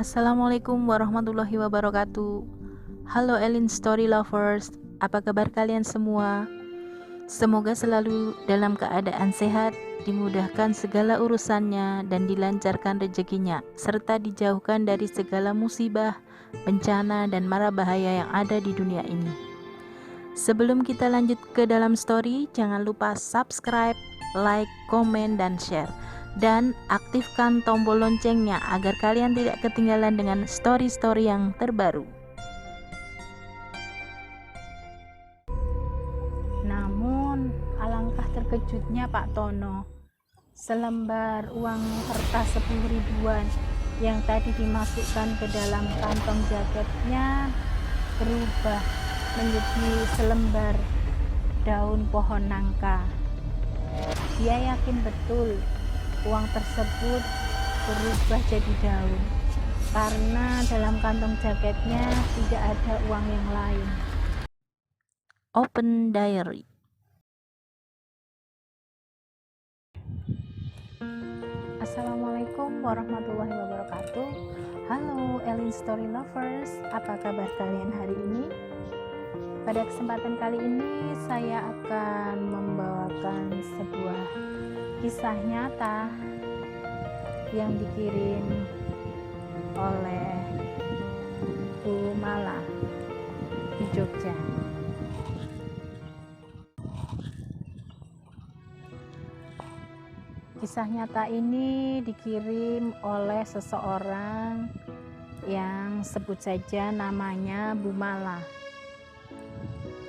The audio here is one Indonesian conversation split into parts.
Assalamualaikum warahmatullahi wabarakatuh. Halo Elin Story Lovers, apa kabar kalian semua? Semoga selalu dalam keadaan sehat, dimudahkan segala urusannya dan dilancarkan rezekinya, serta dijauhkan dari segala musibah, bencana, dan mara bahaya yang ada di dunia ini. Sebelum kita lanjut ke dalam story, jangan lupa subscribe, like, komen, dan share. Dan aktifkan tombol loncengnya agar kalian tidak ketinggalan dengan story-story yang terbaru. Namun, alangkah terkejutnya Pak Tono. Selembar uang kertas 10 ribuan yang tadi dimasukkan ke dalam kantong jaketnya berubah menjadi selembar daun pohon nangka. Dia yakin betul uang tersebut berubah jadi daun karena dalam kantong jaketnya tidak ada uang yang lain. Open Diary. Assalamualaikum warahmatullahi wabarakatuh. Halo Elin Story Lovers, apa kabar kalian hari ini? Pada kesempatan kali ini saya akan membawakan sebuah kisah nyata yang dikirim oleh Bu Mala di Jogja. Kisah nyata ini dikirim oleh seseorang yang sebut saja namanya Bu Mala.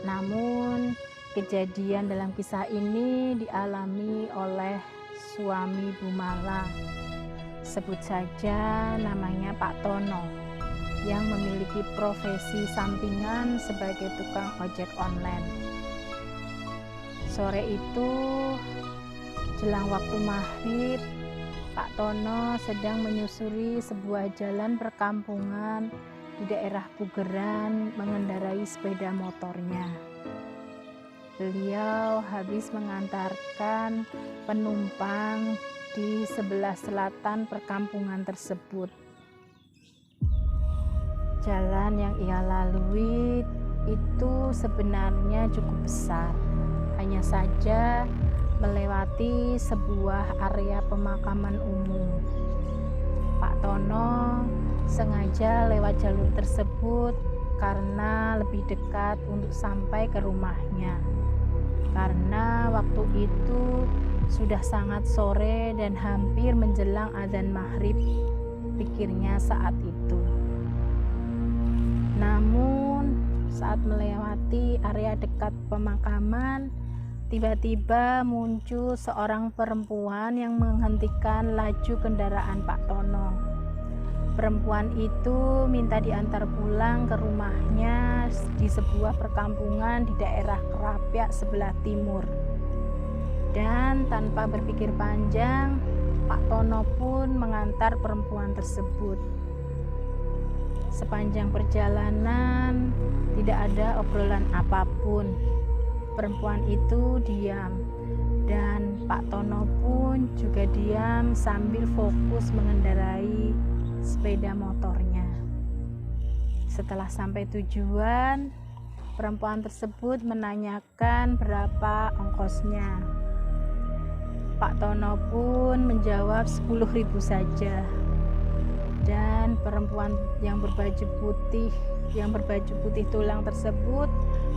Namun kejadian dalam kisah ini dialami oleh suami Bu Mala, sebut saja namanya Pak Tono, yang memiliki profesi sampingan sebagai tukang ojek online. Sore itu, jelang waktu maghrib, Pak Tono sedang menyusuri sebuah jalan perkampungan di daerah Pugeran mengendarai sepeda motornya. Beliau habis mengantarkan penumpang di sebelah selatan perkampungan tersebut. Jalan yang ia lalui itu sebenarnya cukup besar, hanya saja melewati sebuah area pemakaman umum. Pak Tono sengaja lewat jalur tersebut karena lebih dekat untuk sampai ke rumahnya. Karena waktu itu sudah sangat sore dan hampir menjelang azan maghrib, pikirnya saat itu. Namun saat melewati area dekat pemakaman, tiba-tiba muncul seorang perempuan yang menghentikan laju kendaraan Pak Tono. Perempuan itu minta diantar pulang ke rumahnya di sebuah perkampungan di daerah Kerapiak sebelah timur. Dan tanpa berpikir panjang, Pak Tono pun mengantar perempuan tersebut. Sepanjang perjalanan tidak ada obrolan apapun. Perempuan itu diam dan Pak Tono pun juga diam sambil fokus mengendarai sepeda motornya. Setelah sampai tujuan, perempuan tersebut menanyakan berapa ongkosnya. Pak Tono pun menjawab 10.000 saja. Dan perempuan yang berbaju putih tulang tersebut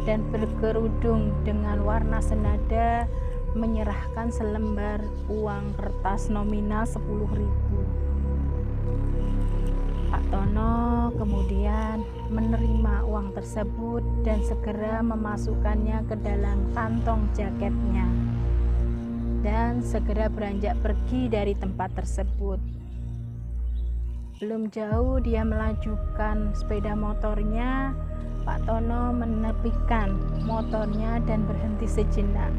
dan berkerudung dengan warna senada menyerahkan selembar uang kertas nominal 10.000. Pak Tono kemudian menerima uang tersebut dan segera memasukkannya ke dalam kantong jaketnya dan segera beranjak pergi dari tempat tersebut. Belum jauh dia melajukan sepeda motornya, Pak Tono menepikan motornya dan berhenti sejenak,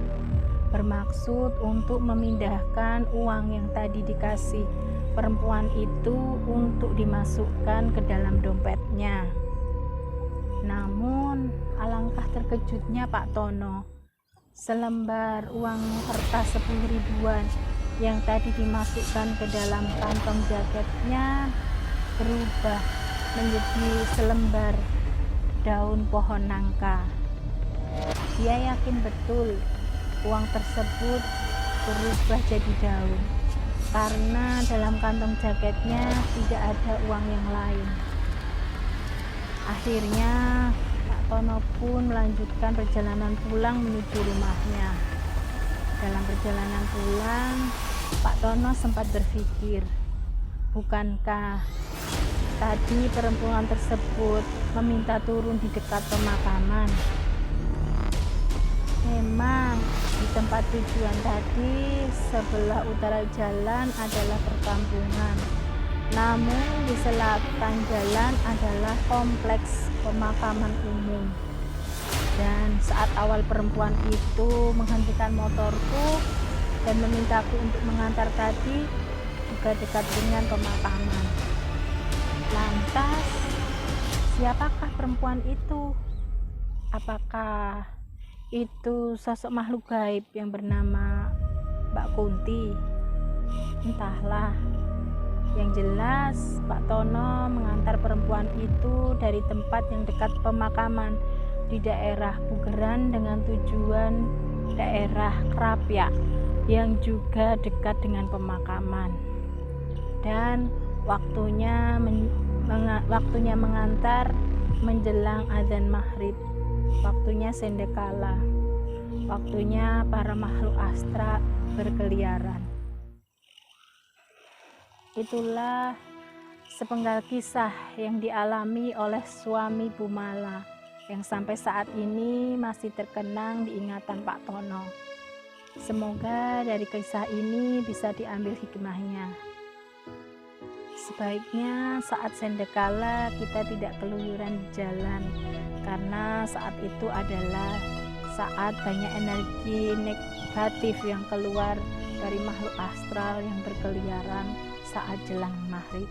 bermaksud untuk memindahkan uang yang tadi dikasih perempuan itu untuk dimasukkan ke dalam dompetnya. Namun alangkah terkejutnya Pak Tono. Selembar uang kertas 10 ribuan yang tadi dimasukkan ke dalam kantong jaketnya berubah menjadi selembar daun pohon nangka. Dia yakin betul uang tersebut berubah jadi daun karena dalam kantong jaketnya tidak ada uang yang lain. Akhirnya Pak Tono pun melanjutkan perjalanan pulang menuju rumahnya. Dalam perjalanan pulang, Pak Tono sempat berpikir, bukankah tadi perempuan tersebut meminta turun di dekat pemakaman? Memang di tempat tujuan tadi sebelah utara jalan adalah perkampungan, namun di selatan jalan adalah kompleks pemakaman umum. Dan saat awal perempuan itu menghentikan motorku dan memintaku untuk mengantar tadi juga dekat dengan pemakaman. Lantas, siapakah perempuan itu? Apakah itu sosok makhluk gaib yang bernama Mbak Kunti? Entahlah. Yang jelas, Pak Tono mengantar perempuan itu dari tempat yang dekat pemakaman di daerah Bugeran dengan tujuan daerah Krapyak yang juga dekat dengan pemakaman. Dan waktunya mengantar menjelang azan maghrib, waktunya sendekala, waktunya para makhluk astral berkeliaran. Itulah sepenggal kisah yang dialami oleh suami Bu Mala yang sampai saat ini masih terkenang di ingatan Pak Tono. Semoga dari kisah ini bisa diambil hikmahnya. Sebaiknya saat sendekala kita tidak keluyuran di jalan, karena saat itu adalah saat banyak energi negatif yang keluar dari makhluk astral yang berkeliaran saat jelang maghrib.